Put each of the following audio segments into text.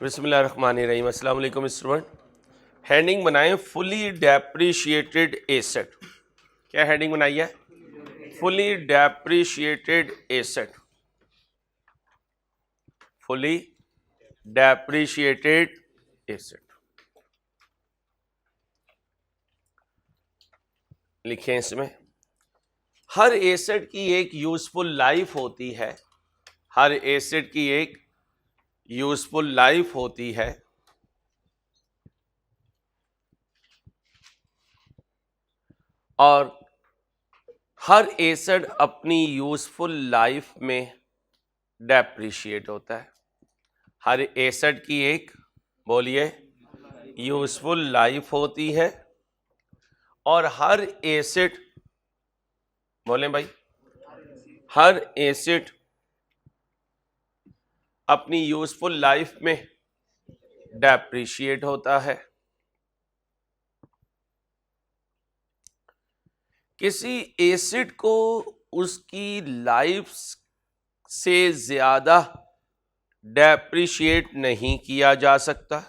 बिस्मिल्लाहिर्रहमानिर्रहीम। अस्सलाम वालेकुम स्टूडेंट। हेडिंग बनाएं फुली डेप्रिशिएटेड एसेट। क्या हेडिंग बनाई है? Fully depreciated asset. Fully depreciated asset लिखें। इसमें हर एसेट की एक यूजफुल लाइफ होती है। हर एसेट की एक यूजफुल लाइफ होती है और हर एसेट अपनी यूजफुल लाइफ में डेप्रिशिएट होता है। हर एसेट की एक, बोलिए, यूजफुल लाइफ होती है और हर एसेट, बोलें भाई, हर एसेट अपनी यूजफुल लाइफ में डेप्रिशिएट होता है। किसी एसेट को उसकी लाइफ से ज्यादा डेप्रिशिएट नहीं किया जा सकता।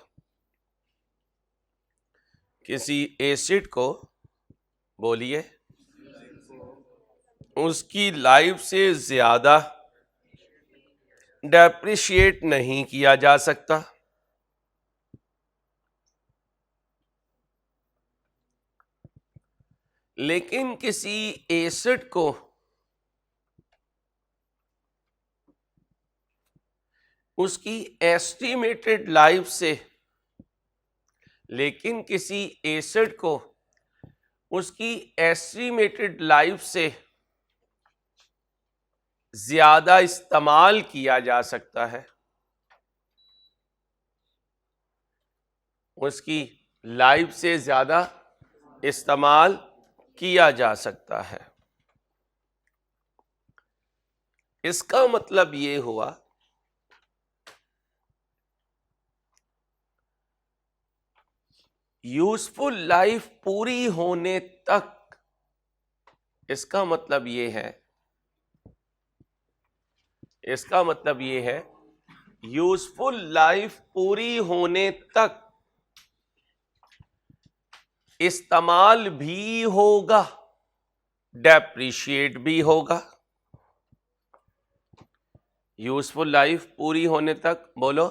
किसी एसेट को, बोलिए, उसकी लाइफ से ज्यादा डेप्रिशिएट नहीं किया जा सकता। लेकिन किसी एसेट को उसकी एस्टिमेटेड लाइफ से, लेकिन किसी एसेट को उसकी एस्टिमेटेड लाइफ से ज्यादा इस्तेमाल किया जा सकता है। उसकी लाइफ से ज्यादा इस्तेमाल किया जा सकता है। इसका मतलब ये हुआ यूजफुल लाइफ पूरी होने तक, इसका मतलब ये है, इसका मतलब ये है यूजफुल लाइफ पूरी होने तक इस्तेमाल भी होगा, डेप्रिशिएट भी होगा। यूजफुल लाइफ पूरी होने तक, बोलो,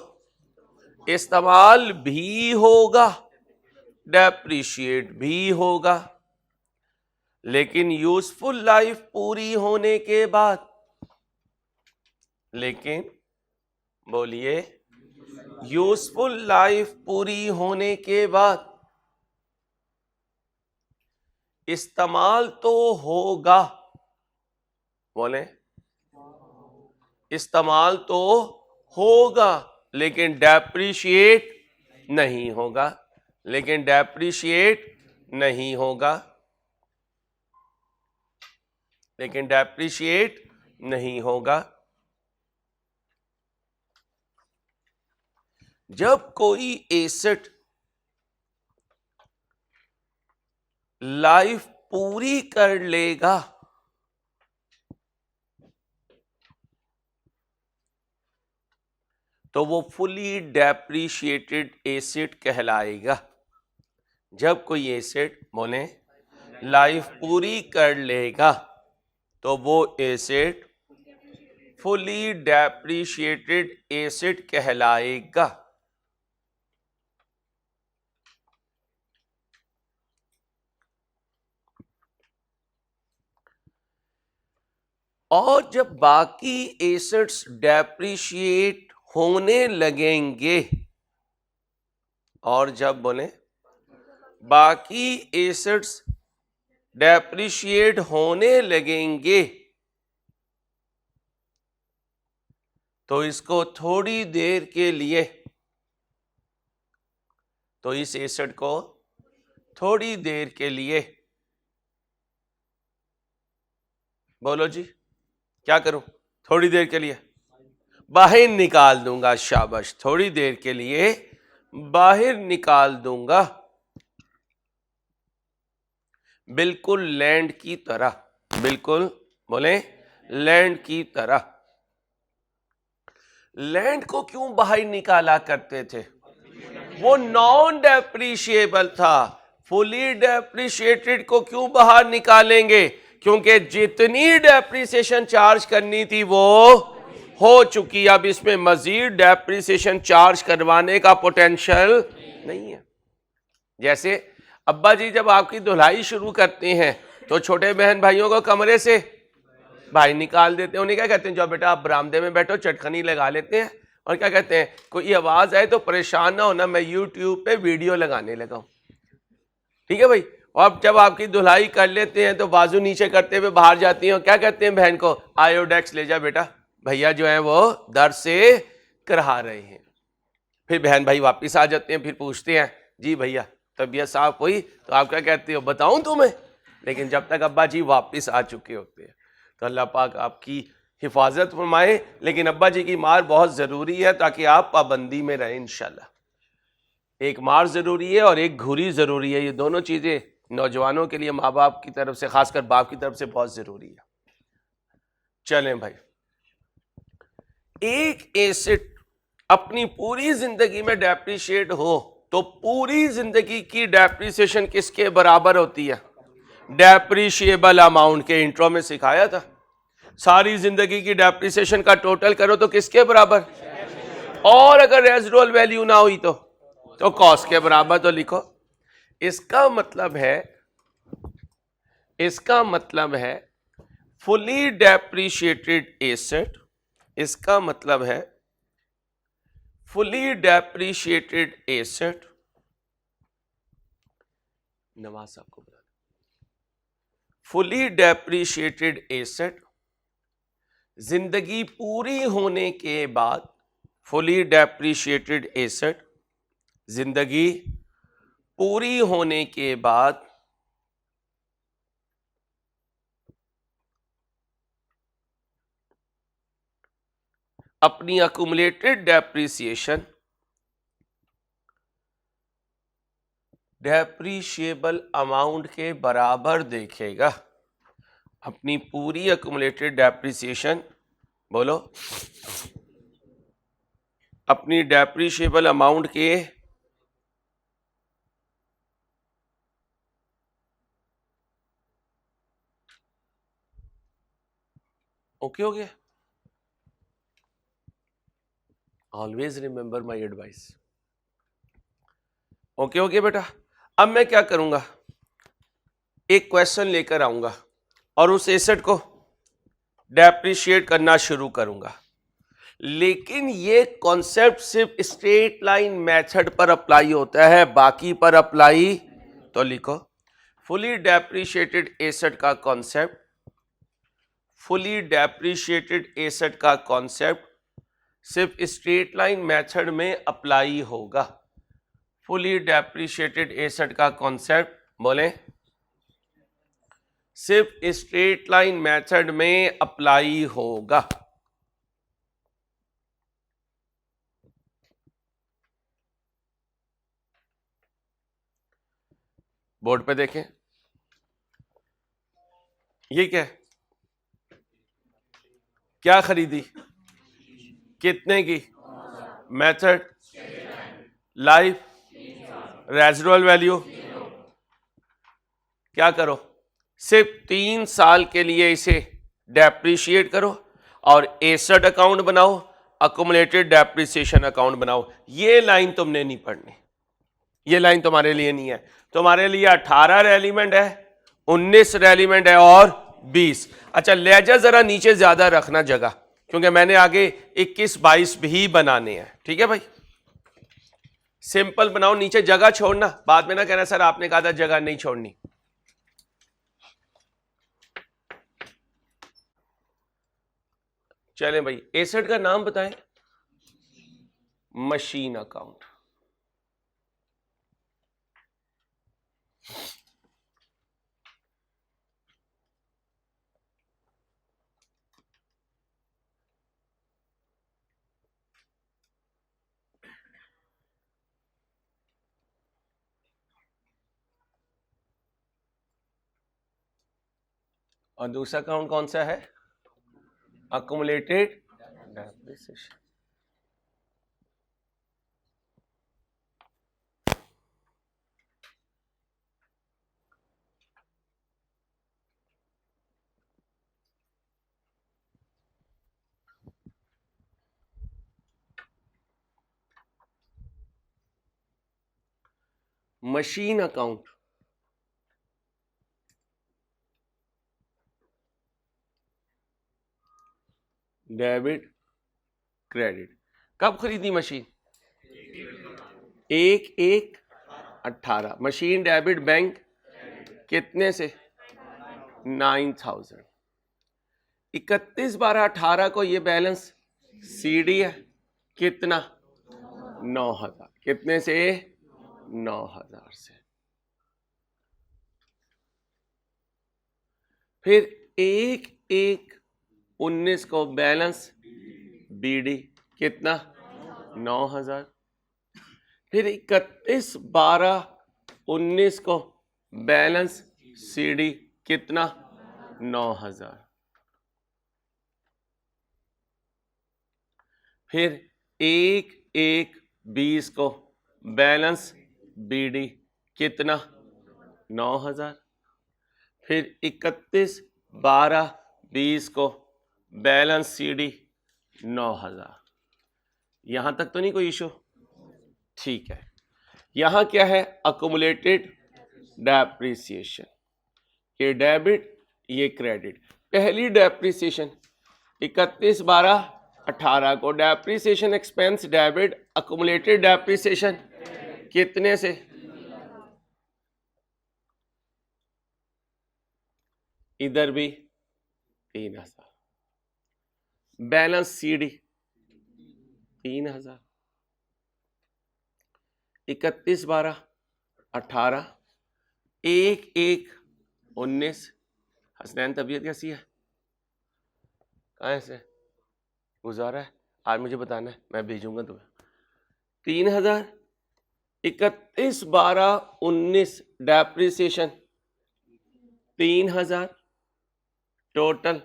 इस्तेमाल भी होगा, डेप्रिशिएट भी होगा। लेकिन यूजफुल लाइफ पूरी होने के बाद, लेकिन, बोलिए, यूजफुल लाइफ पूरी होने के बाद इस्तेमाल तो होगा, बोले, इस्तेमाल तो होगा लेकिन डेप्रिशिएट नहीं होगा, लेकिन डेप्रिशिएट नहीं होगा, लेकिन डेप्रिशिएट नहीं होगा। जब कोई एसेट लाइफ पूरी कर लेगा तो वो फुली डेप्रिशिएटेड एसेट कहलाएगा। जब कोई एसेट, बोले, लाइफ पूरी कर लेगा तो वो एसेट फुली डेप्रिशिएटेड एसेट कहलाएगा। और जब बाकी एसेट्स डेप्रिशिएट होने लगेंगे, और जब, बोले, बाकी एसेट्स डेप्रिशिएट होने लगेंगे तो इसको थोड़ी देर के लिए, तो इस एसेट को थोड़ी देर के लिए, बोलो जी, क्या करूं? थोड़ी देर के लिए बाहर निकाल दूंगा। शाबाश, थोड़ी देर के लिए बाहर निकाल दूंगा, बिल्कुल लैंड की तरह, बिल्कुल, बोले, लैंड की तरह। लैंड को क्यों बाहर निकाला करते थे? वो नॉन डेप्रिशिएबल था। फुली डेप्रिशिएटेड को क्यों बाहर निकालेंगे? क्योंकि जितनी डेप्रिसिएशन चार्ज करनी थी वो हो चुकी। अब इसमें मजीद डेप्रिसिएशन चार्ज करवाने का पोटेंशियल नहीं है। जैसे अब्बा जी जब आपकी धुलाई शुरू करते हैं तो छोटे बहन भाइयों को कमरे से बाहर निकाल देते हैं। उन्हें क्या कहते हैं, जाओ बेटा आप बरामदे में बैठो, चटखनी लगा लेते हैं। और क्या कहते हैं, कोई आवाज आए तो परेशान ना होना, मैं यूट्यूब पे वीडियो लगाने लगा हूं। ठीक है भाई। और जब आपकी धुलाई कर लेते हैं तो बाजू नीचे करते हुए बाहर जाती हैं, क्या कहते हैं बहन को, आयोडेक्स ले जा बेटा, भैया जो है वो दर्द से करहा रहे हैं। फिर बहन भाई वापिस आ जाते हैं, फिर पूछते हैं जी भैया तबीयत साफ हुई? तो आप क्या कहते हो, बताऊं तुम्हें? लेकिन जब तक अब्बा जी वापिस आ चुके होते हैं। तो अल्लाह पाक आपकी हिफाजत फरमाए। लेकिन अब्बा जी की मार बहुत जरूरी है ताकि आप पाबंदी में रहें इंशाल्लाह। एक मार जरूरी है और एक घुरी जरूरी है। ये दोनों चीजें नौजवानों के लिए माँ बाप की तरफ से, खासकर बाप की तरफ से बहुत जरूरी है। चलें भाई, एक एसेट अपनी पूरी जिंदगी में डेप्रिशिएट हो तो पूरी जिंदगी की डेप्रिसिएशन किसके बराबर होती है? डेप्रिशिएबल अमाउंट के। इंट्रो में सिखाया था, सारी जिंदगी की डेप्रिसिएशन का टोटल करो तो किसके बराबर? और अगर रेजिडुअल वैल्यू ना हुई तो कॉस्ट के बराबर। तो लिखो, इसका मतलब है फुली डेप्रिशिएटेड एसेट, इसका मतलब है फुली डेप्रिशिएटेड एसेट, नवाज साहब को बता, फुली डेप्रिशिएटेड एसेट जिंदगी पूरी होने के बाद, फुली डेप्रिशिएटेड एसेट जिंदगी पूरी होने के बाद अपनी अक्यूमुलेटेड डेप्रिसिएशन डेप्रिशिएबल अमाउंट के बराबर देखेगा। अपनी पूरी अक्यूमुलेटेड डेप्रिसिएशन, बोलो, अपनी डेप्रिशिएबल अमाउंट के ओके हो गया? Always remember my advice. Okay हो गया बेटा? अब मैं क्या करूंगा, एक क्वेश्चन लेकर आऊंगा और उस एसेट को डेप्रिशिएट करना शुरू करूंगा। लेकिन ये कॉन्सेप्ट सिर्फ स्ट्रेट लाइन मेथड पर अप्लाई होता है, बाकी पर अप्लाई। तो लिखो, फुली डेप्रिशिएटेड एसेट का कॉन्सेप्ट, फुली डेप्रिशिएटेड एसेट का कॉन्सेप्ट सिर्फ स्ट्रेट लाइन मेथड में अप्लाई होगा। फुली डेप्रिशिएटेड एसेट का कॉन्सेप्ट, बोले, सिर्फ स्ट्रेट लाइन मेथड में अप्लाई होगा। बोर्ड पे देखें, ये क्या है? क्या खरीदी? कितने की? Method, life, residual value. क्या करो, सिर्फ 3 साल के लिए इसे डेप्रिशिएट करो और एसेट अकाउंट बनाओ, अक्यूमुलेटेड डेप्रिसिएशन अकाउंट बनाओ। ये लाइन तुमने नहीं पढ़नी, ये लाइन तुम्हारे लिए नहीं है। तुम्हारे लिए 18 रेलिमेंट है, 19 रेलिमेंट है और 20। अच्छा, लेजा जरा नीचे ज्यादा रखना जगह, क्योंकि मैंने आगे 21-22 भी बनाने हैं। ठीक है भाई, सिंपल बनाओ, नीचे जगह छोड़ना, बाद में ना कहना सर आपने कहा था जगह नहीं छोड़नी। चलें भाई, एसेट का नाम बताएं, मशीन अकाउंट। और दूसरा अकाउंट कौन सा है? Accumulated depreciation. Machine account, debit credit. कब खरीदी मशीन? 1/1/18। मशीन डेबिट बैंक कितने से? 9000। 31/12/18 को ये बैलेंस सीडी है, कितना? 9000। कितने से? 9000 से। फिर 1/1/19 को बैलेंस बीडी कितना? 9000। फिर 31/12/19 को बैलेंस सीडी कितना? 9000। फिर 1/1/20 को बैलेंस बीडी कितना? 9000। फिर 31/12/20 को बैलेंस सीडी 9000। यहां तक तो नहीं कोई इशू? ठीक है। यहां क्या है? Accumulated depreciation. ये डेबिट, ये क्रेडिट। पहली डेप्रिसिएशन 31/12/18 को depreciation expense debit, accumulated depreciation कितने से? इधर भी 3000। Balance CD 3000। 31/12/18, 1/1/19। हसनैन तबीयत कैसी है? कहाँ से गुजारा है? आज मुझे बताना है, मैं भेजूंगा तुम्हें। 3000। 31/12/19 depreciation 3000, total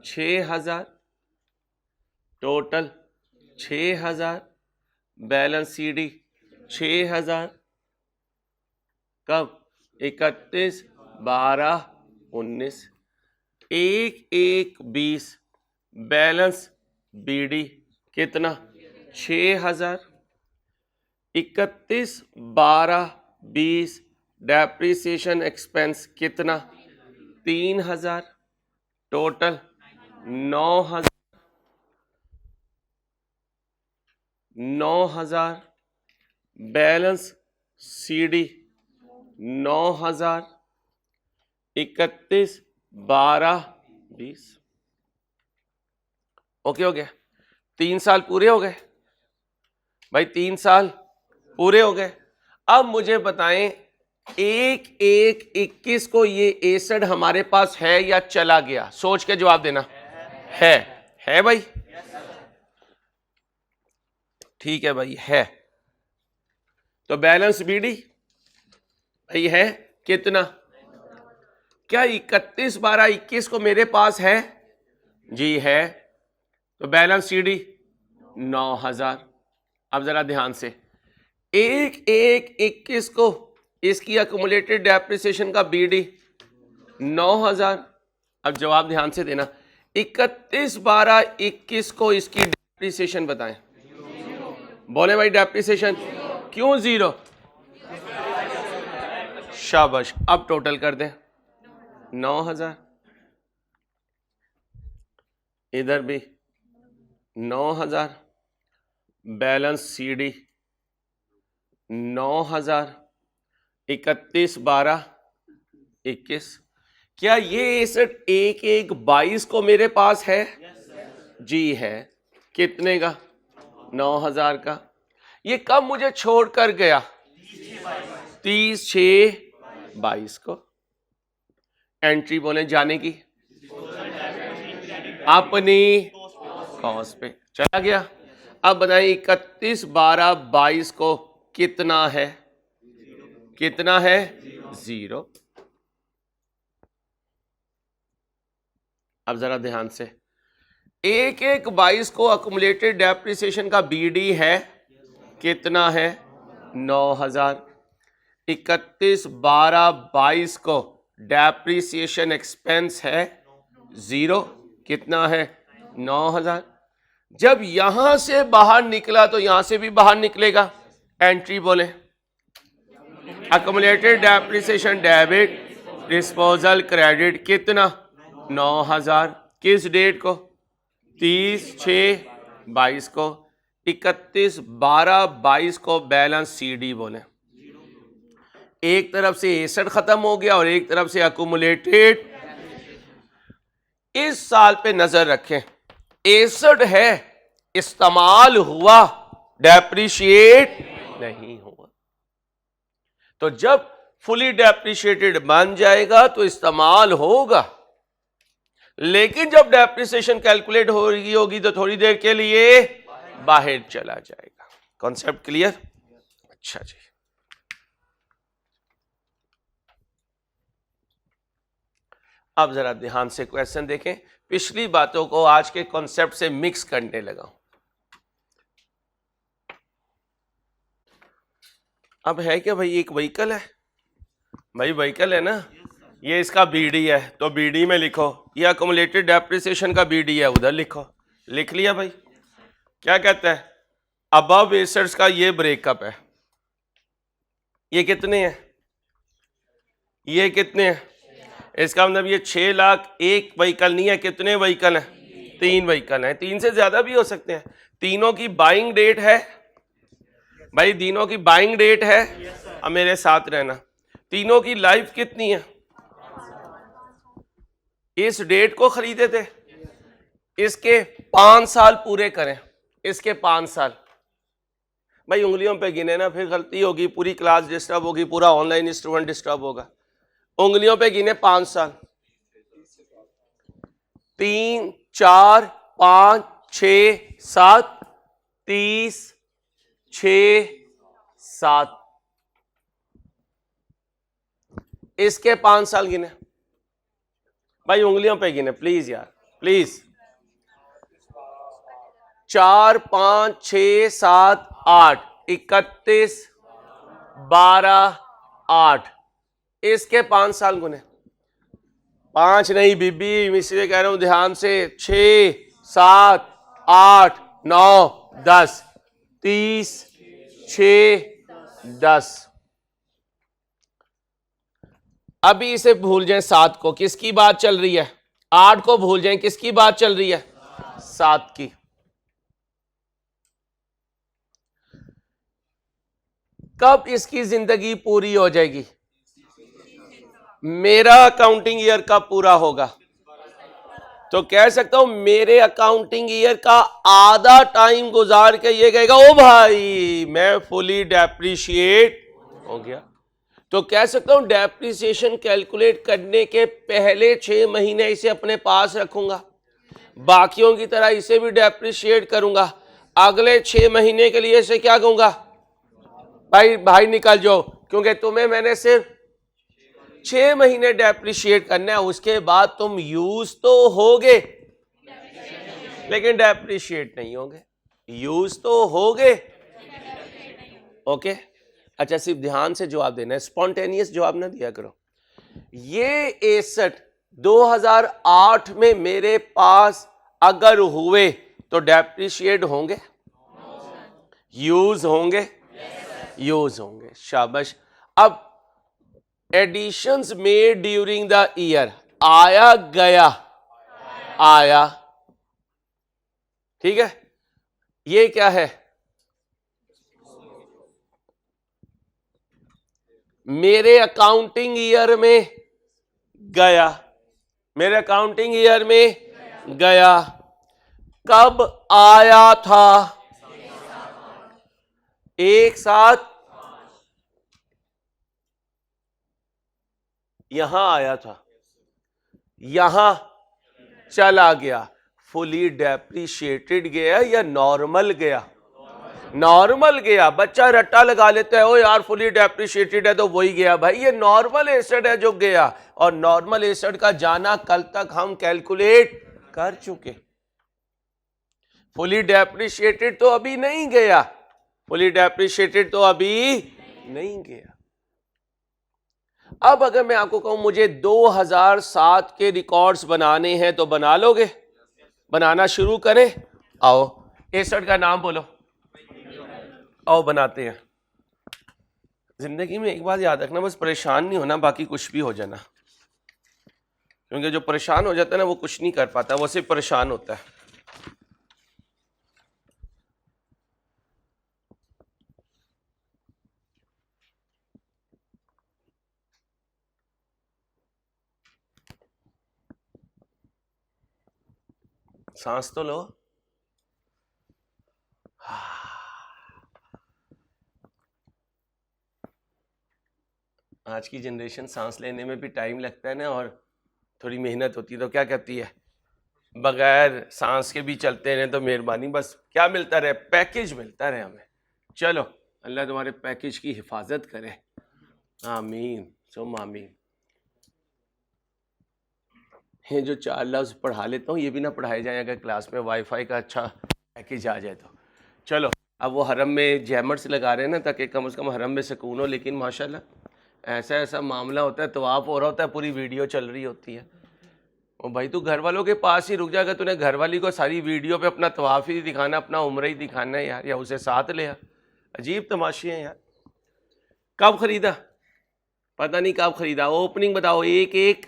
6000, total 6000, balance CD 6000। कब? 31/12/19। 1/1/20 बैलेंस बीडी कितना? 6000। 31/12/20 डेप्रिसिएशन एक्सपेंस कितना? 3000, टोटल 9000। 9000, balance CD 9000। 31/12/20। ओके हो गया? 3 साल पूरे हो गए भाई, 3 साल पूरे हो गए। अब मुझे बताएं 1/1/21 को ये एसेट हमारे पास है या चला गया? सोच के जवाब देना। है भाई? ठीक है भाई, है। तो बैलेंस बीडी भाई है कितना? क्या 31/12/21 को मेरे पास है? जी है। तो बैलेंस सीडी 9000। अब जरा ध्यान से, 1/1/21 को इसकी अकुमुलेटेड डेप्रिसिएशन का बीडी 9000। अब जवाब ध्यान से देना। 31/12/21 को इसकी डेप्रिसिएशन बताएं। बोले भाई डेप्रिसिएशन क्यों 0? शाबाश। अब टोटल कर दें 9000, इधर भी 9000, बैलेंस सीडी 9000। 31/12/21। क्या ये एसेट 1/1/22 को मेरे पास है? जी है। कितने का? 9000 का। ये कब मुझे छोड़कर गया? 30/6/22 को। एंट्री बोले जाने की, अपनी कॉस्ट पे चला गया। अब बताइए 31/12/22 को कितना है? कितना है? 0। अब जरा ध्यान से, 1/1/22 को अकुमुलेटेड डेप्रिसिएशन का बीडी है कितना है? 9000। 31/12/22 को डेप्रिसिएशन एक्सपेंस है 0। कितना है? 9000। जब यहां से बाहर निकला तो यहां से भी बाहर निकलेगा। एंट्री बोले accumulated depreciation debit, disposal credit कितना? 9,000। किस डेट को? 30/6/22 को। 31/12/22 को बैलेंस सीडी बोले। एक तरफ से एसेट खत्म हो गया और एक तरफ से अक्यूमुलेटेड। इस साल पे नजर रखें, एसेट है, इस्तेमाल हुआ, डेप्रिशिएट नहीं हुआ। तो जब फुली डेप्रिशिएटेड बन जाएगा तो इस्तेमाल होगा, लेकिन जब डेप्रिसिएशन कैलकुलेट हो रही होगी तो थोड़ी देर के लिए बाहर चला जाएगा। Concept clear? अच्छा जी। अब जरा ध्यान से क्वेश्चन देखें। पिछली बातों को आज के कॉन्सेप्ट से मिक्स करने लगा। अब है क्या भाई, एक व्हीकल है भाई, व्हीकल है ना, ये इसका बीडी है तो बीडी में लिखो, ये अक्यूमुलेटेड डेप्रिसिएशन का बीडी है, उधर लिखो। लिख लिया भाई। क्या कहता है? अबव एसेट्स का ये ब्रेकअप है। ये कितने हैं? ये कितने हैं? इसका मतलब ये 6 लाख एक व्हीकल नहीं है, कितने व्हीकल हैं? 3 व्हीकल हैं। 3 से ज्यादा भी हो सकते हैं। तीनों की बाइंग डेट है भाई, तीनों की बाइंग डेट है। अब मेरे साथ रहना, तीनों की लाइफ कितनी है? इस डेट को खरीदे थे, इसके 5 साल पूरे करें, इसके 5 साल। भाई उंगलियों पे गिने ना, फिर गलती होगी, पूरी क्लास डिस्टर्ब होगी, पूरा ऑनलाइन स्टूडेंट डिस्टर्ब होगा। उंगलियों पे गिने 5 साल। 3, 4, 5, 6, 7, 30, 6, 7, इसके 5 साल गिने भाई, उंगलियों पे गिने प्लीज यार, प्लीज। 4, 5, 6, 7, 8, 31, 12, 8, इसके 5 साल गुने। 5 नहीं बीबी, इसलिए कह रहा हूं ध्यान से। 6, 7, 8, 9, 10, 30, 6, 10। अभी इसे भूल जाएं 7 को, किसकी बात चल रही है? 8 को भूल जाएं, किसकी बात चल रही है? 7 की। कब इसकी जिंदगी पूरी हो जाएगी? मेरा अकाउंटिंग ईयर कब पूरा होगा? तो कह सकता हूं मेरे अकाउंटिंग ईयर का आधा टाइम गुजार के ये कहेगा ओ भाई मैं फुली डेप्रिशिएट हो गया। तो कह सकता हूं डेप्रिसिएशन कैलकुलेट करने के पहले 6 महीने इसे अपने पास रखूंगा, बाकियों की तरह इसे भी डेप्रिशिएट करूंगा। अगले 6 महीने के लिए इसे क्या कहूंगा? भाई भाई निकल जाओ, क्योंकि तुम्हें मैंने सिर्फ 6 महीने डेप्रिशिएट करना है, उसके बाद तुम यूज तो होगे लेकिन डेप्रिशिएट नहीं होगे। यूज तो होगे, ओके। अच्छा सिर्फ ध्यान से जवाब देना है, स्पॉन्टेनियस जवाब ना दिया करो। ये एसेट 2008 में मेरे पास अगर हुए तो डेप्रिशिएट होंगे? यूज होंगे? यूज होंगे, शाबाश। अब additions made during the year, आया गया, आया, ठीक है। ये क्या है? मेरे अकाउंटिंग ईयर में गया, मेरे अकाउंटिंग ईयर में गया। कब आया था? एक साथ यहां आया था, यहां चला गया। फुली डेप्रिशिएटेड गया या नॉर्मल गया? नॉर्मल गया। बच्चा रट्टा लगा लेता है, ओ यार फुली डेप्रिशिएटेड है तो वही गया। भाई ये नॉर्मल एसेट है जो गया, और नॉर्मल एसेट का जाना कल तक हम कैलकुलेट कर चुके। फुली डेप्रिशिएटेड तो अभी नहीं गया, फुली डेप्रिशिएटेड तो अभी नहीं गया। अब अगर मैं आपको कहूं मुझे 2007 के रिकॉर्ड्स बनाने हैं तो बना लोगे? बनाना शुरू करें? आओ एसेट का नाम बोलो, आओ बनाते हैं। जिंदगी में एक बात याद रखना, बस परेशान नहीं होना, बाकी कुछ भी हो जाना। क्योंकि जो परेशान हो जाता है ना वो कुछ नहीं कर पाता, वो सिर्फ परेशान होता है। सांस तो लो। आज की जनरेशन सांस लेने में भी टाइम लगता है ना, और थोड़ी मेहनत होती है, तो क्या कहती है, बगैर सांस के भी चलते रहे तो मेहरबानी, बस क्या मिलता रहे, पैकेज मिलता रहे हमें। चलो अल्लाह तुम्हारे पैकेज की हिफाजत करे, आमीन सुम आमीन। ये जो 4 लफ्ज़ पढ़ा लेता हूँ ये भी ना पढ़ाए जाए अगर क्लास में वाईफाई का अच्छा पैकेज आ जाए तो। चलो अब वो हरम में जैमर्स लगा रहे हैं ना, ताकि कम से कम हरम में सुकून हो, लेकिन माशाल्लाह ऐसा ऐसा मामला होता है, तवाफ़ हो रहा होता है, पूरी वीडियो चल रही होती है। और भाई तू घर वालों के पास ही रुक जाएगा, तूने घर वाली को सारी वीडियो पे अपना तवाफ़ ही दिखाना, अपना उम्र ही दिखाना है यार, या उसे साथ ले आ। अजीब तमाशे हैं यार। कब ख़रीदा पता नहीं, कब ख़रीदा, ओपनिंग बताओ, एक एक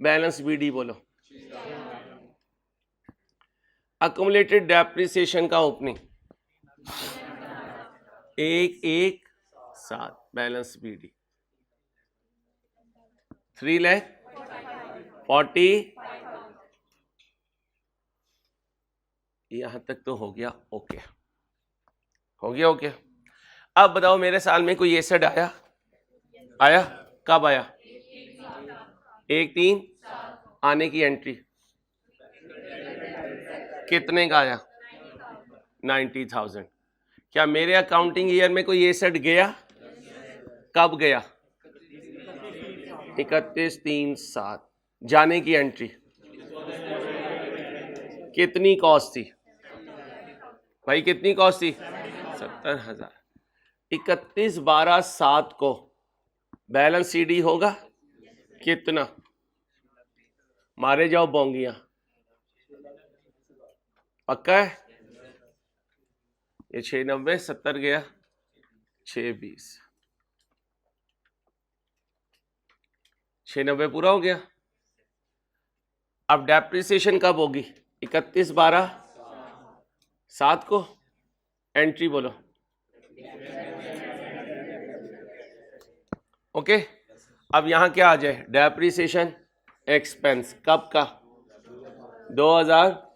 बैलेंस बीडी बोलो। अक्यूमुलेटेड डेप्रिसिएशन का ओपनिंग 117 बैलेंस बीडी 3,40,000। यहां तक तो हो गया, ओके हो गया, ओके। अब बताओ मेरे साल में कोई एसेट आया? आया? कब आया? 1/3 आने की एंट्री कितने का आया? 90,000। क्या मेरे अकाउंटिंग ईयर में कोई एसेट गया? कब गया? 31/3/7। जाने की एंट्री कितनी कॉस्ट थी भाई, कितनी कॉस्ट थी? 70,000। 31/12/7 को बैलेंस सीडी होगा कितना? मारे जाओ बोंगियां, पक्का है? ये 690 70 गया 620, 690 पूरा हो गया। अब डेप्रिसिएशन कब होगी? 31/12/7 को। एंट्री बोलो। ओके अब यहां क्या आ जाए? डेप्रिसिएशन एक्सपेंस कब का? 2000।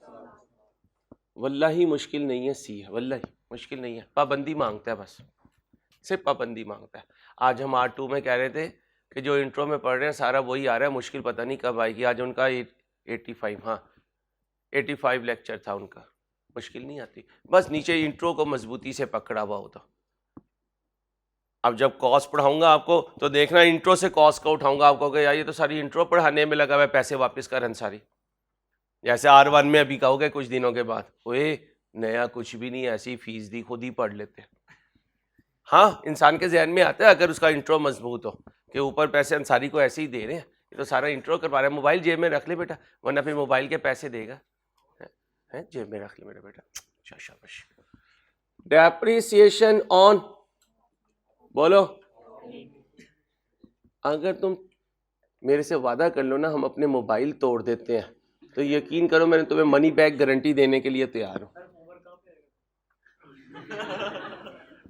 वल्लाही मुश्किल नहीं है, सी है, वल्लाही मुश्किल नहीं है, पाबंदी मांगता है, बस सिर्फ पाबंदी मांगता है। आज हम R2 में कह रहे थे कि जो इंट्रो में पढ़ रहे हैं सारा वही आ रहा है, मुश्किल पता नहीं कब आएगी। आज उनका 85, हाँ 85 लेक्चर था उनका, मुश्किल नहीं आती, बस नीचे इंट्रो को मजबूती से पकड़ा हुआ होता। अब जब कॉस्ट पढ़ाऊंगा आपको तो देखना इंट्रो से कॉस्ट का उठाऊंगा आपको कि यार ये तो सारी इंट्रो पढ़ाने में लगा हुआ है, पैसे वापस कर अंसारी। जैसे R1 में अभी कहोगे कुछ दिनों के बाद, ओए नया कुछ भी नहीं, ऐसी फीस दी, खुद ही पढ़ लेते। हाँ इंसान के जहन में आता है अगर उसका इंट्रो मजबूत हो कि ऊपर पैसे अंसारी को ऐसे ही दे रहे हैं, ये तो सारा इंट्रो करवा रहे हैं। मोबाइल जेब में रख ले बेटा, वरना फिर मोबाइल के पैसे देगा, है जेब में रख ले मेरा बेटा। शाबाश। डेप्रिसिएशन ऑन बोलो। अगर तुम मेरे से वादा कर लो ना हम अपने मोबाइल तोड़ देते हैं, तो यकीन करो मैंने तुम्हें मनी बैक गारंटी देने के लिए तैयार हूं।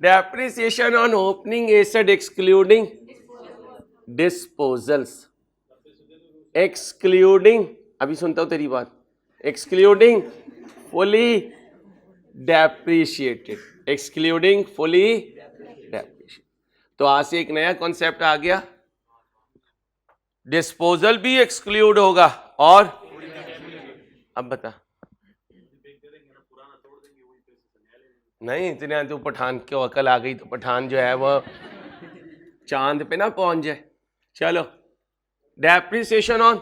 Depreciation on opening asset excluding disposals, excluding, अभी सुनता हूं तेरी बात, excluding fully depreciated, excluding fully depreciated. तो आज से एक नया कॉन्सेप्ट आ गया, डिस्पोजल भी एक्सक्लूड होगा। और अब बता, नहीं इतने तो पठान क्यों अकल आ गई, तो पठान जो है वो चांद पे ना पहुंच जाए। चलो depreciation on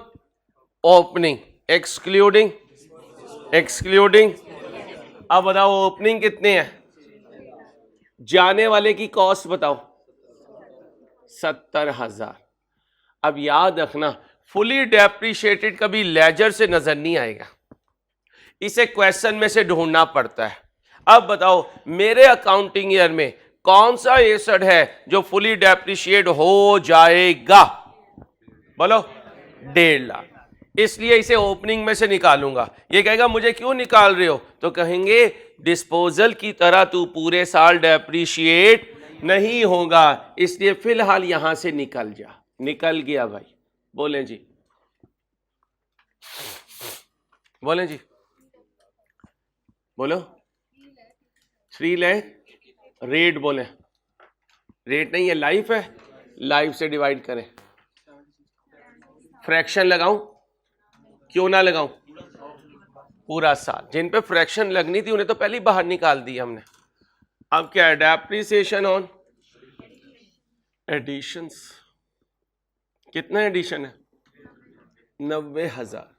opening excluding, excluding. अब बताओ ओपनिंग कितने हैं? जाने वाले की कॉस्ट बताओ 70,000। अब याद रखना फुली डेप्रिशिएटेड कभी लेजर से नजर नहीं आएगा, इसे क्वेश्चन में से ढूंढना पड़ता है। अब बताओ मेरे अकाउंटिंग ईयर में कौन सा एसेट है जो फुली डेप्रिशिएट हो जाएगा? बोलो 1.5 लाख। इसलिए इसे ओपनिंग में से निकालूंगा। ये कहेगा मुझे क्यों निकाल रहे हो, तो कहेंगे डिस्पोजल की तरह तू पूरे साल डेप्रिशिएट नहीं होगा, इसलिए फिलहाल यहां से निकल जा। निकल गया भाई। बोले जी, बोले जी, बोलो 3 लाख। रेट बोले, रेट नहीं है, लाइफ है, लाइफ से डिवाइड करें। फ्रैक्शन लगाऊं, क्यों ना लगाऊं? पूरा साल। जिन पे फ्रैक्शन लगनी थी उन्हें तो पहले ही बाहर निकाल दी हमने। अब क्या है? Depreciation on additions. कितना एडिशन है? 90,000।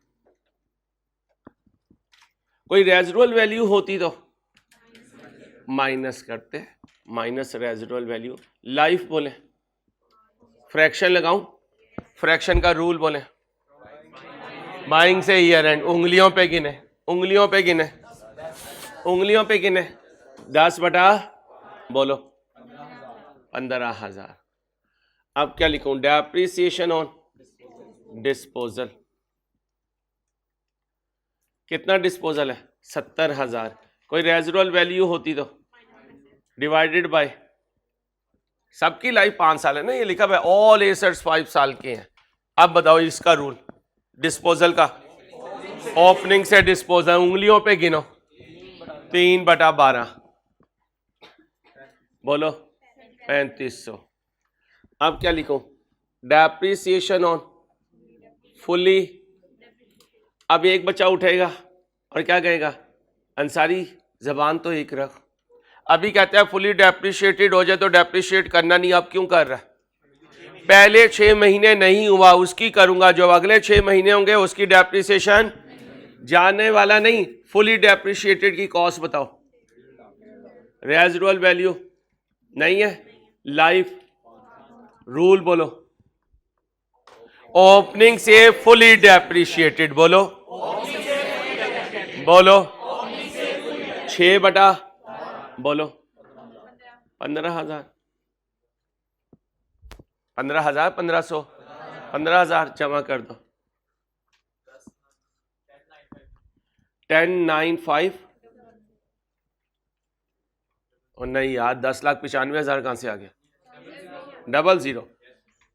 कोई रेजिडुअल वैल्यू होती तो माइनस करते, माइनस रेजिडुअल वैल्यू। लाइफ बोले, फ्रैक्शन लगाऊं, फ्रैक्शन का रूल बोले, बाइंग से ईयर एंड। उंगलियों पे गिने, उंगलियों पे गिने, उंगलियों पे गिने। 10 बटा बोलो 15,000। अब क्या लिखूं? Depreciation on disposal. कितना डिस्पोजल है? 70,000। कोई रेजिडुअल वैल्यू होती तो डिवाइडेड बाय, सबकी लाइफ 5 साल है ना, ये लिखा है ऑल एसेट्स 5 साल के हैं। अब बताओ इसका रूल डिस्पोजल का। ओपनिंग से डिस्पोजल, उंगलियों पे गिनो, 3 बटा 12 बोलो 3500। अब क्या लिखूं? Depreciation on fully. अब एक बच्चा उठेगा और क्या कहेगा? अंसारी जबान तो एक रख। अभी कहता है फुली डेप्रिशिएटेड हो जाए तो डेप्रिशिएट करना नहीं, अब क्यों कर रहा है? पहले 6 महीने नहीं हुआ उसकी करूंगा, जो अगले 6 महीने होंगे उसकी डेप्रिसिएशन जाने वाला नहीं। फुली डेप्रिशिएटेड की कॉस्ट बताओ। रेजिडुअल वैल्यू नहीं है, लाइफ रूल बोलो, ओपनिंग से फुली डेप्रिशिएटेड बोलो, बोलो 6 बटा बोलो 15,000, 15,000, 1500, 15,000 जमा कर दो। 1095 और नहीं यार 10,95,000 कहां से आ गया? 00।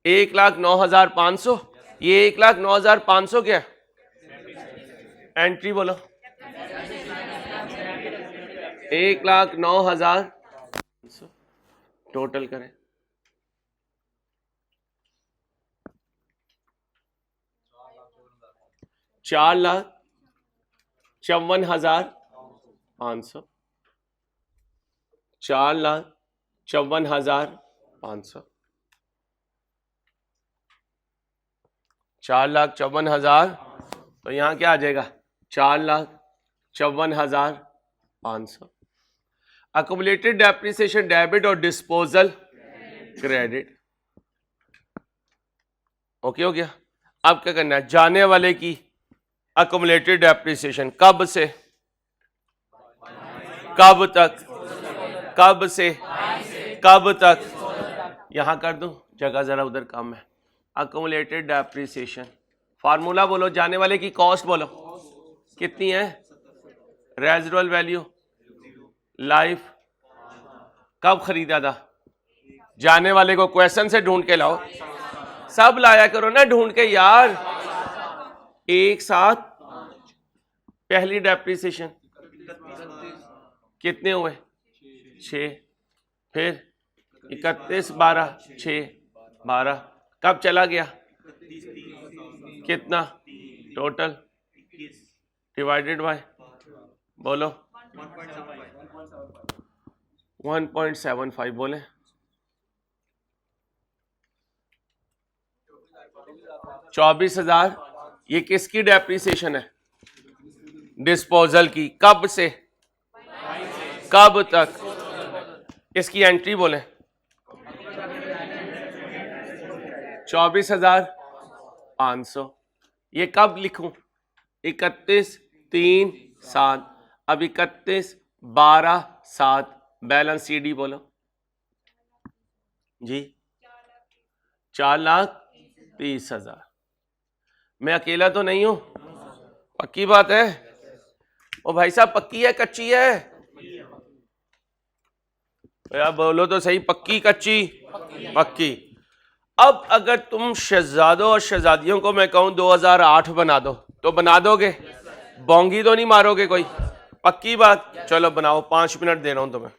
1,09,500। ये 1,09,500 क्या? एंट्री बोलो 1,09,500। टोटल करें 4,54,500। 4,54,500। 4,54,000 तो यहां क्या आ जाएगा? 4,54,500। अकुमुलेटेड डेप्रिसिएशन डेबिट और डिस्पोजल क्रेडिट। ओके हो गया। अब क्या करना है? जाने वाले की अकुमुलेटेड डेप्रिसिएशन कब से कब तक, कब से कब तक, यहां कर दूं, जगह जरा उधर कम है। अकुमुलेटेड डेप्रिसिएशन फार्मूला बोलो, जाने वाले की कॉस्ट बोलो कितनी है? रेजिडुअल वैल्यू, लाइफ, कब खरीदा था? जाने वाले को क्वेश्चन से ढूंढ के लाओ, सब लाया करो ना ढूंढ के यार। एक साथ पहली डेप्रिसिएशन कितने हुए? 6, फिर 31, 12, 6, 12, कब चला गया? कितना टोटल डिवाइडेड बाय बोलो 1.75 बोले। $24,000। ये किसकी डेप्रिसिएशन है? डिस्पोजल की। कब से कब तक? इसकी एंट्री बोले 24,500। ये कब लिखूं? 31/3/7। अब 31/12/7 बैलेंस सीडी बोलो जी 4,30,000। मैं अकेला तो नहीं हूं? पक्की बात है? ओ भाई साहब, पक्की है कच्ची है? यार बोलो तो सही, पक्की कच्ची? पक्की। अब अगर तुम शहजादों और शहजादियों को मैं कहूं 2008 बना दो, तो बना दोगे? बोंगी तो नहीं मारोगे कोई? पक्की बात? चलो बनाओ, 5 मिनट दे रहा हूं तुम्हें।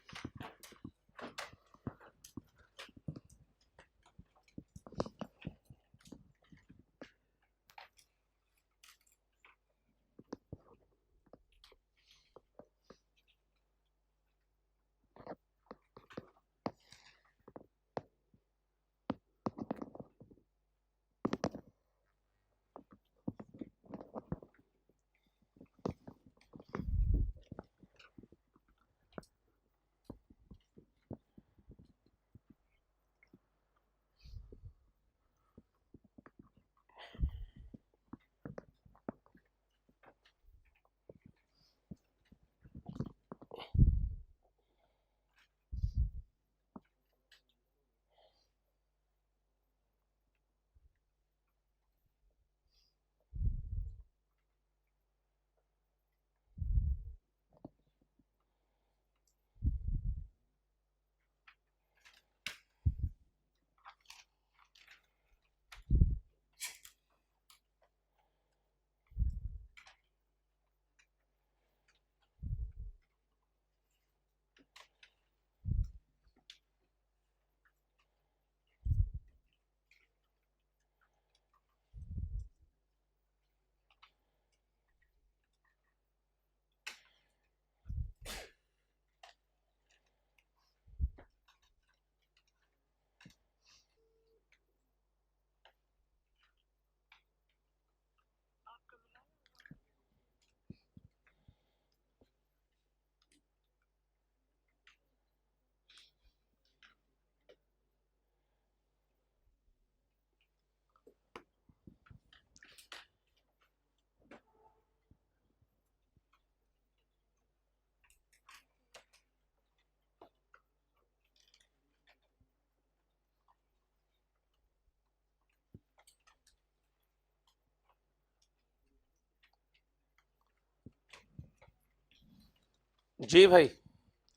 जी भाई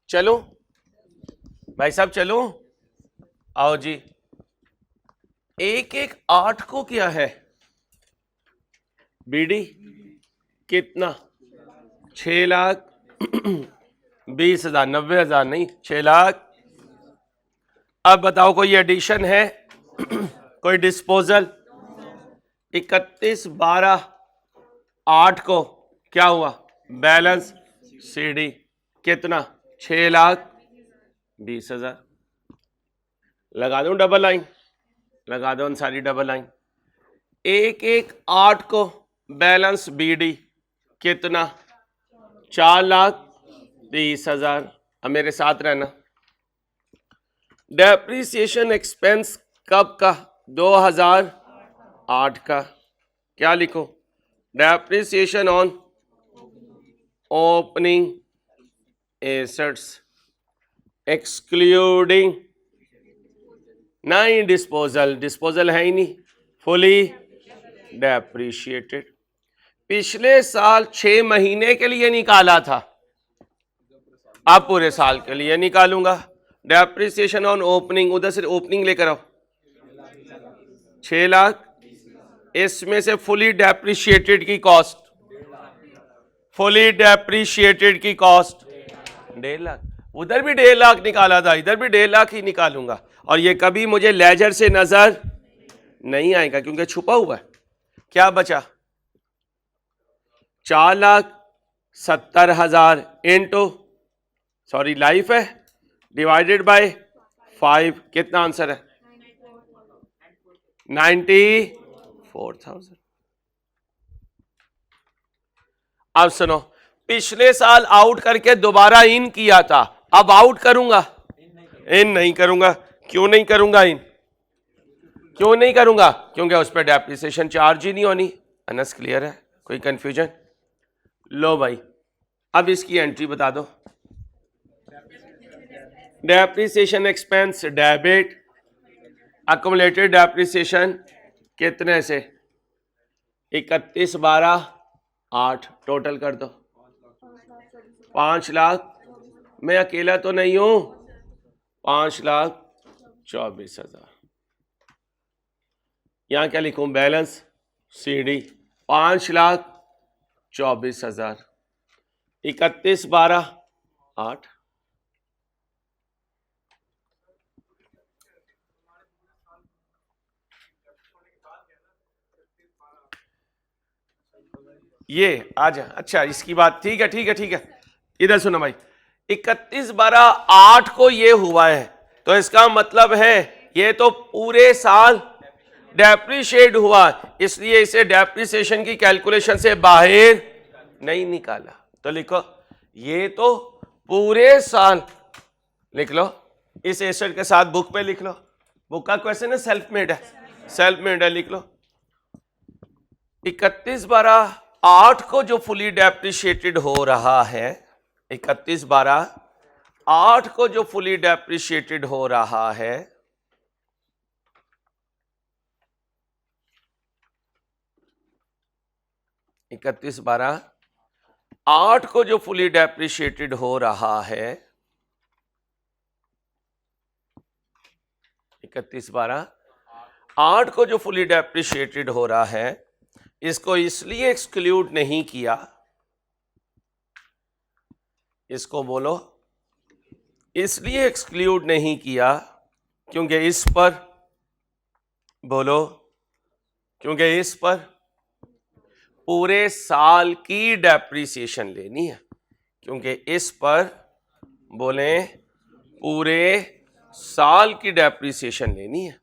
चलूं? भाई साहब चलूं? आओ जी। 1,1,8 को क्या है? बीडी कितना? 6,20,000, 90,000 नहीं, 6,00,000। अब बताओ कोई एडिशन है? कोई डिस्पोजल? 31/12/8 को क्या हुआ? बैलेंस सीडी कितना? 6,20,000। लगा दूं डबल लाइन? लगा दो सारी डबल लाइन। 1,1,8 को बैलेंस बीडी कितना? 4,30,000। अब मेरे साथ रहना। डेप्रीसिएशन एक्सपेंस कब का? 2008 का। क्या लिखो? Depreciation on opening assets excluding, नहीं डिस्पोजल, डिस्पोजल है ही नहीं, फुली डेप्रीशिएटेड। पिछले साल 6 महीने के लिए निकाला था, अब पूरे साल के लिए निकालूंगा। डेप्रीसिएशन ऑन ओपनिंग, उधर से ओपनिंग लेकर आओ। 6,00,000, इसमें से फुली डेप्रीशिएटेड की कॉस्ट, फुली डेप्रीशिएटेड की कॉस्ट 1,50,000। उधर भी 1,50,000 निकाला था, इधर भी 1,50,000 ही निकालूंगा। और ये कभी मुझे लेजर से नजर नहीं आएगा क्योंकि छुपा हुआ है। क्या बचा? 4,70,000 इंटू, सॉरी लाइफ है, डिवाइडेड बाय 5। कितना आंसर है? 94,000। अब सुनो, पिछले साल आउट करके दोबारा इन किया था, अब आउट करूंगा? इन नहीं करूंगा। क्यों नहीं करूंगा इन? क्यों नहीं करूंगा? क्योंकि उस पर डेप्रिसिएशन चार्ज ही नहीं होनी। अनस क्लियर है? कोई कंफ्यूजन? लो भाई, अब इसकी एंट्री बता दो। Depreciation expense debit, accumulated depreciation कितने से? 31, 12, 8, टोटल कर दो 5 लाख। मैं अकेला तो नहीं हूं, 5,24,000। यहां क्या लिखूं? Balance CD 5,24,000। 31, 12, 8। ये आजा, अच्छा इसकी बात, ठीक है ठीक है ठीक है। इधर सुनो भाई, 31, 12, 8 को ये हुआ है, तो इसका मतलब है ये तो पूरे साल डेप्रिशिएट हुआ, इसलिए इसे डेप्रिसिएशन की कैलकुलेशन से बाहर नहीं निकाला। तो लिखो ये तो पूरे साल, लिख लो इस एसेट के साथ बुक पे लिख लो। बुक का क्वेश्चन है, सेल्फ मेड है, सेल्फ मेड है, लिख लो 31, 12, 8 को जो फुली डेप्रिशिएटेड हो रहा है, 31, 12, 8 को जो फुली डेप्रिशिएटेड हो रहा है, इकतीस 12, 8 को जो फुली डेप्रिशिएटेड हो रहा है, 31, 12, 8 को जो फुली डेप्रिशिएटेड हो रहा है, इसको इसलिए एक्सक्लूड नहीं किया, इसको बोलो इसलिए एक्सक्लूड नहीं किया क्योंकि इस पर, बोलो क्योंकि इस पर पूरे साल की डेप्रिसिएशन लेनी है, क्योंकि इस पर बोले पूरे साल की डेप्रिसिएशन लेनी है।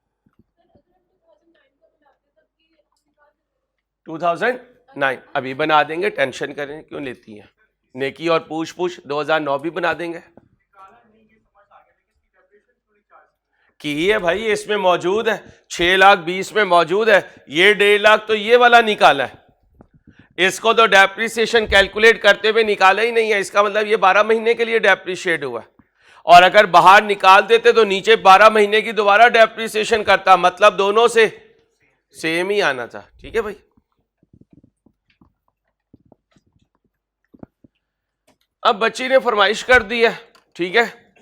2009 अभी बना देंगे, टेंशन करें क्यों लेती हैं। नेकी और पूछ पूछ 2009 भी बना देंगे। की है भाई, इसमें मौजूद है 6,20,000 में मौजूद है, ये 1.5 लाख तो ये वाला निकाला है, इसको तो डेप्रिसिएशन कैलकुलेट करते हुए निकाला ही नहीं है। इसका मतलब ये 12 महीने के लिए डेप्रिशिएट हुआ है, और अगर बाहर निकाल देते तो नीचे 12 महीने की दोबारा डेप्रिसिएशन करता, मतलब दोनों से सेम ही आना था। ठीक है भाई, अब बच्ची ने फरमाइश कर दी है, ठीक है,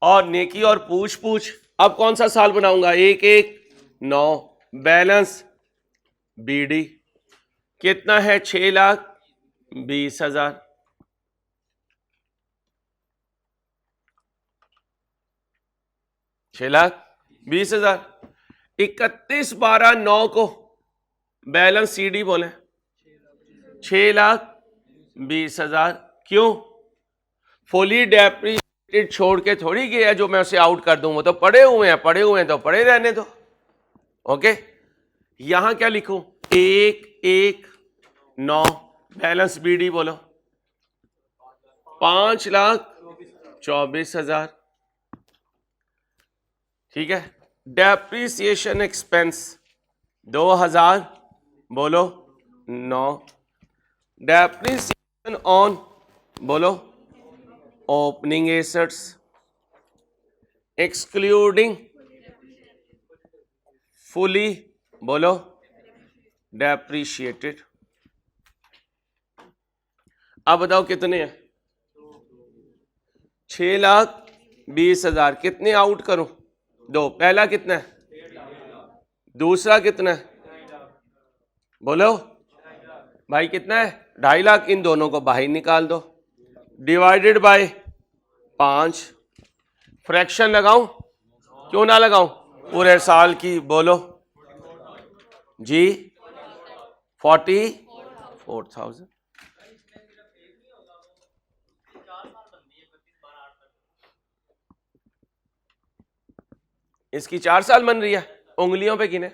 और नेकी और पूछ पूछ। अब कौन सा साल बनाऊंगा? 1/1/9, बैलेंस BD कितना है? 6,20,000। 6,20,000। 31, 12, 9 को बैलेंस CD बोले 6,20,000। क्यों? फुली डेप्रिसिएटेड छोड़ के थोड़ी गया जो मैं उसे आउट कर दूं, वो तो पड़े हुए हैं, पड़े हुए हैं तो पड़े रहने दो। ओके, यहां क्या लिखूं? 1/1/9, बैलेंस BD बोलो 5,24,000। ठीक है, डेप्रिसिएशन एक्सपेंस 2,000 बोलो 9, डेप्रिसिएशन ऑन बोलो ओपनिंग एसेट्स एक्सक्लूडिंग फुली बोलो डेप्रिशिएटेड। अब बताओ कितने हैं? 6,20,000। कितने आउट करूं? 2। पहला कितना है? दूसरा कितना है? बोलो भाई कितना है? 2.5 लाख। इन दोनों को बाहर निकाल दो, डिवाइडेड बाय 5। फ्रैक्शन लगाऊं? क्यों ना लगाऊं? पूरे साल की बोलो जी 44,000। इसकी 4 साल बन रही है। उंगलियों पे गिने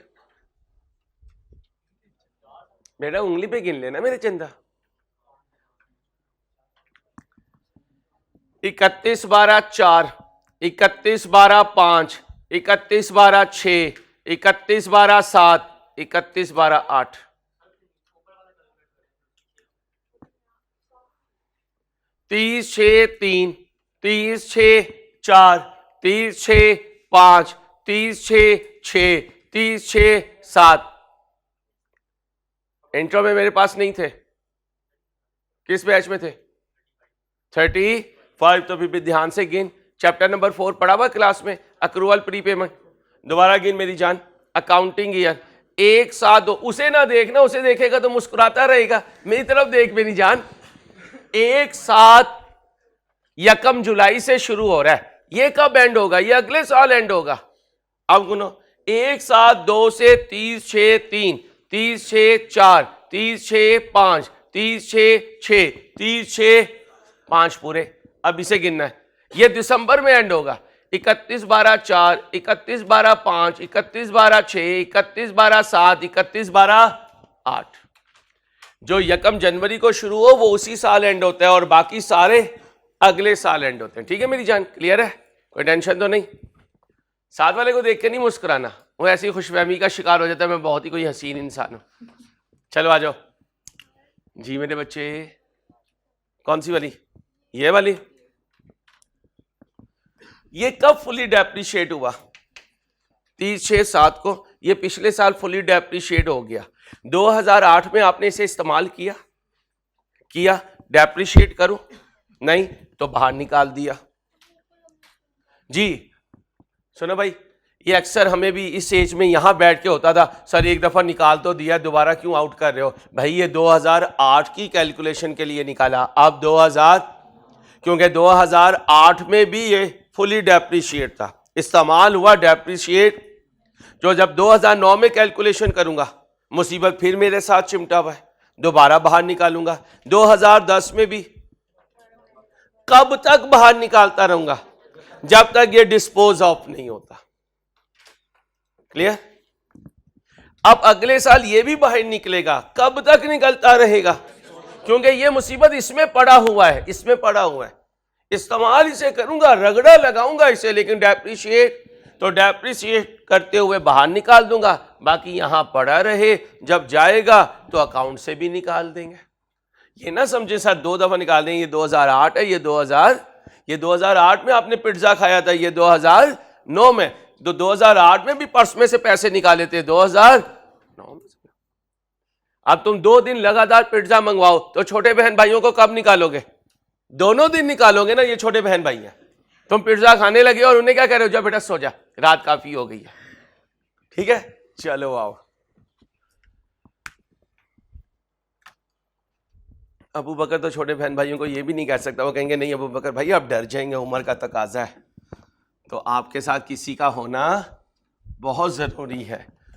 बेटा, उंगली पे गिन लेना मेरे चंदा। 31, 12, 4, 31, 12, 5, 31, 12, 6, 31, 12, 7, 31, 12, 8। 30, 6, 3, 30, 6, 4, 30, 6, 5, 30 6 6, 30 6 7। इंट्रो में मेरे पास नहीं थे, किस बैच में थे? 35। तो भी ध्यान से गिन। चैप्टर नंबर 4 पढ़ा हुआ क्लास में, अक्रूवल प्रीपेमेंट। दोबारा गिन मेरी जान, अकाउंटिंग ईयर 1 7 2। उसे ना देखना, उसे देखेगा तो मुस्कुराता रहेगा, मेरी तरफ देख मेरी जान। 1 7 यकम जुलाई से शुरू हो रहा है, ये कब एंड होगा? ये अगले साल एंड होगा। अब गुनो 1 7 2 से 30 6 3, 30 6 4, 30 6 5, 30 6 6, 30 6 5 पूरे। अब इसे गिनना है, ये दिसंबर में एंड होगा। 31 12 4, 31 12 5, 31 12 6, 31 12 7, 31 12 8। जो यकम जनवरी को शुरू हो वो उसी साल एंड होता है और बाकी सारे अगले साल एंड होते हैं। ठीक है मेरी जान, क्लियर है? कोई टेंशन तो नहीं? साथ वाले को देख के नहीं मुस्कुराना, वो ऐसी खुशफहमी का शिकार हो जाता है मैं बहुत ही कोई हसीन इंसान हूं। चलो आ जाओ जी मेरे बच्चे। कौन सी वाली? ये वाली। ये कब फुली डेप्रिशिएट हुआ? 30 6 7 को। ये पिछले साल फुली डेप्रिशिएट हो गया। 2008 में आपने इसे इस्तेमाल किया डेप्रिशिएट करूं? नहीं, तो बाहर निकाल दिया। जी सुनो भाई, ये अक्सर हमें भी इस एज में यहां बैठ के होता था, सर एक दफा निकाल तो दिया, दोबारा क्यों आउट कर रहे हो? भाई ये 2008 की कैलकुलेशन के लिए निकाला। अब 2000, क्योंकि 2008 में भी ये फुली डेप्रिशिएट था, इस्तेमाल हुआ डेप्रिशिएट। जो जब 2009 में कैलकुलेशन करूंगा, मुसीबत फिर मेरे साथ चिमटा हुआ है, दोबारा बाहर निकालूंगा। 2010 में भी। कब तक बाहर निकालता रहूंगा? जब तक ये डिस्पोज ऑफ नहीं होता। क्लियर? अब अगले साल ये भी बाहर निकलेगा, कब तक निकलता रहेगा? क्योंकि ये मुसीबत इसमें पड़ा हुआ है, इसमें पड़ा हुआ है। इस्तेमाल इसे करूंगा, रगड़ा लगाऊंगा इसे, लेकिन डेप्रिशिएट तो डेप्रिशिएट करते हुए बाहर निकाल दूंगा, बाकी यहां पड़ा रहे, जब जाएगा तो अकाउंट से भी निकाल देंगे। ये ना समझे सर 2 दफा निकाल देंगे, ये 2008 है, ये 2008 में आपने पिज्जा खाया था, ये 2009 में। तो 2008 में भी पर्स में से पैसे निकाले थे, 2009 में। अब तुम 2 दिन लगातार पिज्जा मंगवाओ तो छोटे बहन भाइयों को कब निकालोगे? दोनों दिन निकालोगे ना। ये छोटे बहन भाई हैं, तुम पिज्जा खाने लगे और उन्हें क्या कह रहे हो? जा बेटा सो जा, रात काफी हो गई है। ठीक है, चलो आओ। अबू बकर तो छोटे बहन भाइयों को ये भी नहीं कह सकता, वो कहेंगे नहीं अबू बकर भाई आप डर जाएंगे, उम्र का तकाजा है। तो आपके साथ किसी का होना बहुत जरूरी है।